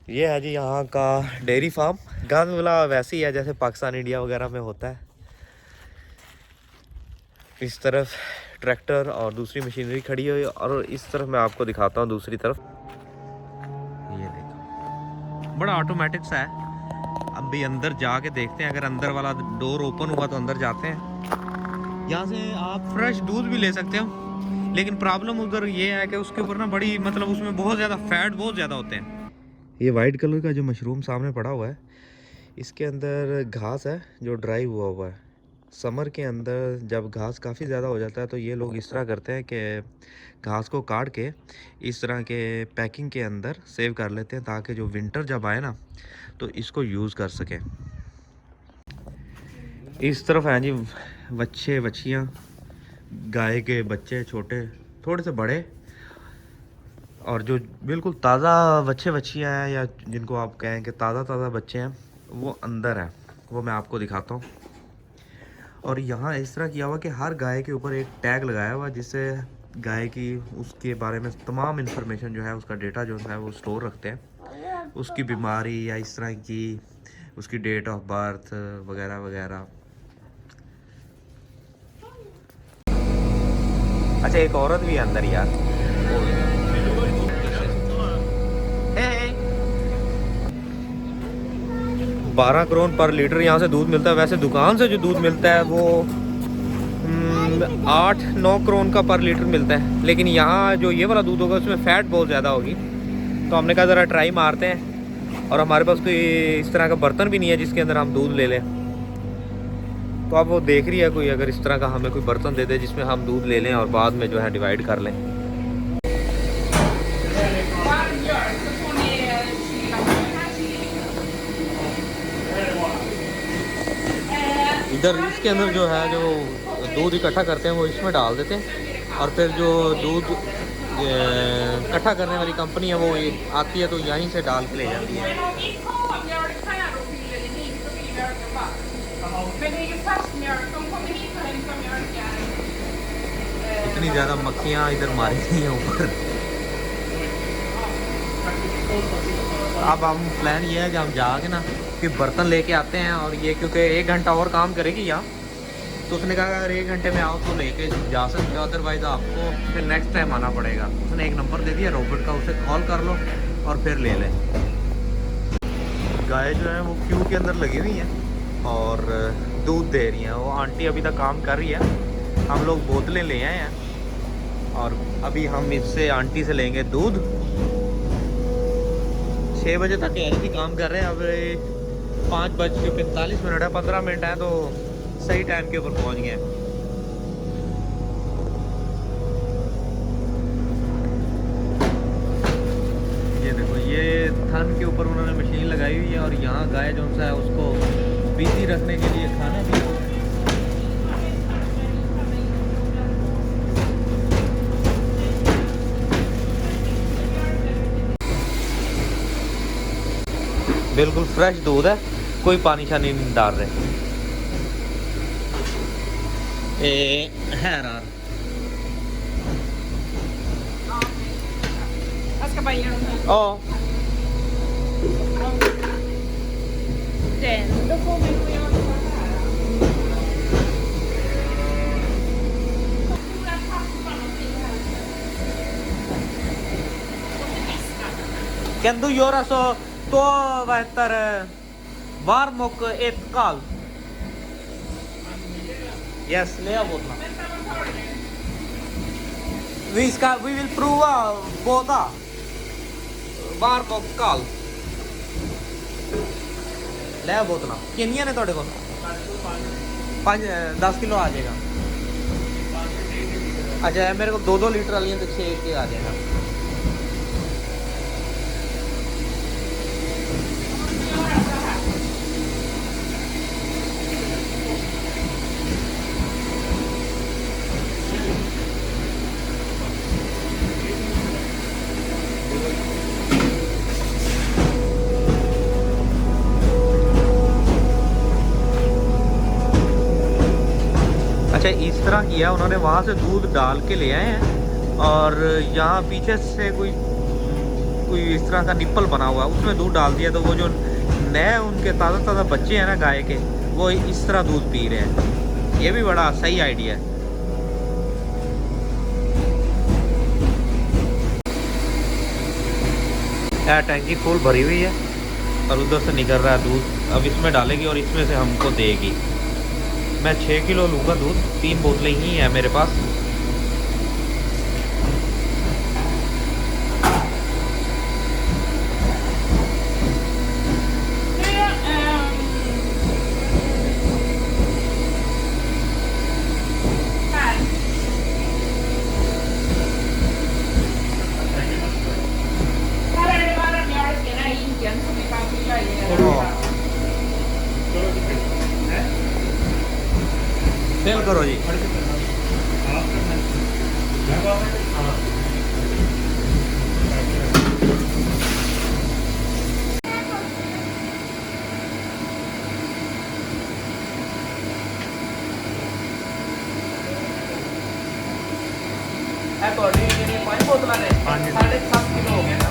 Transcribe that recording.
ये है जी यहाँ का डेयरी फार्म। गंद वाला वैसे ही है जैसे पाकिस्तान इंडिया वगैरह में होता है। इस तरफ ट्रैक्टर और दूसरी मशीनरी खड़ी हुई है और इस तरफ मैं आपको दिखाता हूँ दूसरी तरफ। ये देखो बड़ा ऑटोमेटिक सा है। अब भी अंदर जाके देखते हैं, अगर अंदर वाला डोर ओपन हुआ तो अंदर जाते हैं। यहाँ से आप फ्रेश दूध भी ले सकते हो, लेकिन प्रॉब्लम उधर ये है कि उसके ऊपर ना बड़ी मतलब उसमें बहुत ज़्यादा फैट बहुत ज़्यादा होते हैं। ये वाइट कलर का जो मशरूम सामने पड़ा हुआ है, इसके अंदर घास है जो ड्राई हुआ हुआ है। समर के अंदर जब घास काफ़ी ज़्यादा हो जाता है तो ये लोग इस तरह करते हैं कि घास को काट के इस तरह के पैकिंग के अंदर सेव कर लेते हैं, ताकि जो विंटर जब आए ना तो इसको यूज़ कर सकें। इस तरफ हैं जी बच्चे बच्चियाँ, गाय के बच्चे छोटे थोड़े से बड़े, और जो बिल्कुल ताज़ा बच्चे बच्चियाँ हैं या जिनको आप कहें कि ताज़ा बच्चे हैं वो अंदर हैं। वो मैं आपको दिखाता हूँ। और यहाँ इस तरह किया हुआ कि हर गाय के ऊपर एक टैग लगाया हुआ, जिससे गाय की उसके बारे में तमाम इन्फॉर्मेशन जो है, उसका डेटा जो है वो स्टोर रखते हैं। उसकी बीमारी या इस तरह की उसकी डेट ऑफ बर्थ वगैरह वगैरह। अच्छा एक औरत भी है अंदर यार। 12 करोड़ पर लीटर यहाँ से दूध मिलता है। वैसे दुकान से जो दूध मिलता है वो 8-9 करोड़ का पर लीटर मिलता है, लेकिन यहाँ जो ये वाला दूध होगा उसमें फ़ैट बहुत ज़्यादा होगी। तो हमने कहा ज़रा ट्राई मारते हैं, और हमारे पास कोई इस तरह का बर्तन भी नहीं है जिसके अंदर हम दूध ले लें। तो अब वो देख रही है कोई अगर इस तरह का हमें कोई बर्तन दे दे जिसमें हम दूध ले लें और बाद में जो है डिवाइड कर लें। इधर इसके अंदर जो है जो दूध इकट्ठा करते हैं वो इसमें डाल देते हैं, और फिर जो दूध इकट्ठा करने वाली कंपनी है वो आती है तो यहीं से डाल के ले जाती है। इतनी ज़्यादा मक्खियाँ इधर मारी गई हैं ऊपर। अब हम प्लान ये है कि हम जाके ना कि बर्तन लेके आते हैं, और ये क्योंकि 1 घंटा और काम करेगी यहाँ, तो उसने कहा अगर 1 घंटे में आओ तो लेके जा सकते हो, अदरवाइज़ आपको फिर नेक्स्ट टाइम आना पड़ेगा। उसने एक नंबर दे दिया रोबोट का, उसे कॉल कर लो और फिर ले लें। गाय जो है वो क्यू के अंदर लगी हुई हैं और दूध दे रही हैं। वो आंटी अभी तक काम कर रही है। हम लोग बोतलें ले आए हैं और अभी हम इससे आंटी से लेंगे दूध। 6 बजे तक ऐसे ही काम कर रहे हैं। अब 5:45 है, 15 मिनट है, तो सही टाइम के ऊपर पहुंच गए। ये देखो ये थन के ऊपर उन्होंने मशीन लगाई हुई है, और यहाँ गाय जो सा है उसको बिजी रखने के लिए खाना भी बिल्कुल फ्रेश दूध है, कोई पानी शानी नहीं डाल रहे। है यार ओ Då kommer nog jag att vara här. Stora tappar någonting här. Kan du göra så då vad heter det, varm och ett kall? Yes, le båda. Vi vill prova båda. Varm och kall. ले बोतल किनिया ने थोड़े को 10 kilo आ जाएगा। अच्छा मेरे को 2-2 litre वाली तो 6 के आ जाएगा। अच्छा इस तरह किया उन्होंने, वहाँ से दूध डाल के ले आए हैं, और यहाँ पीछे से कोई कोई इस तरह का निप्पल बना हुआ है, उसमें दूध डाल दिया तो वो जो नए उनके ताज़ा ताज़ा बच्चे हैं ना गाय के, वो इस तरह दूध पी रहे हैं। ये भी बड़ा सही आइडिया है। यह टैंकी फुल भरी हुई है और उधर से निकल रहा है दूध। अब इसमें डालेगी और इसमें से हमको देगी। मैं 6 किलो लूँगा दूध, 3 बोतलें ही हैं मेरे पास। सेल करो जी। ਤੁਹਾਡੀ ਜਿਹੜੀ 5 ਬੋਤਲਾਂ ਨੇ 7.5 ਕਿਲੋ ਹੋ ਗਏ।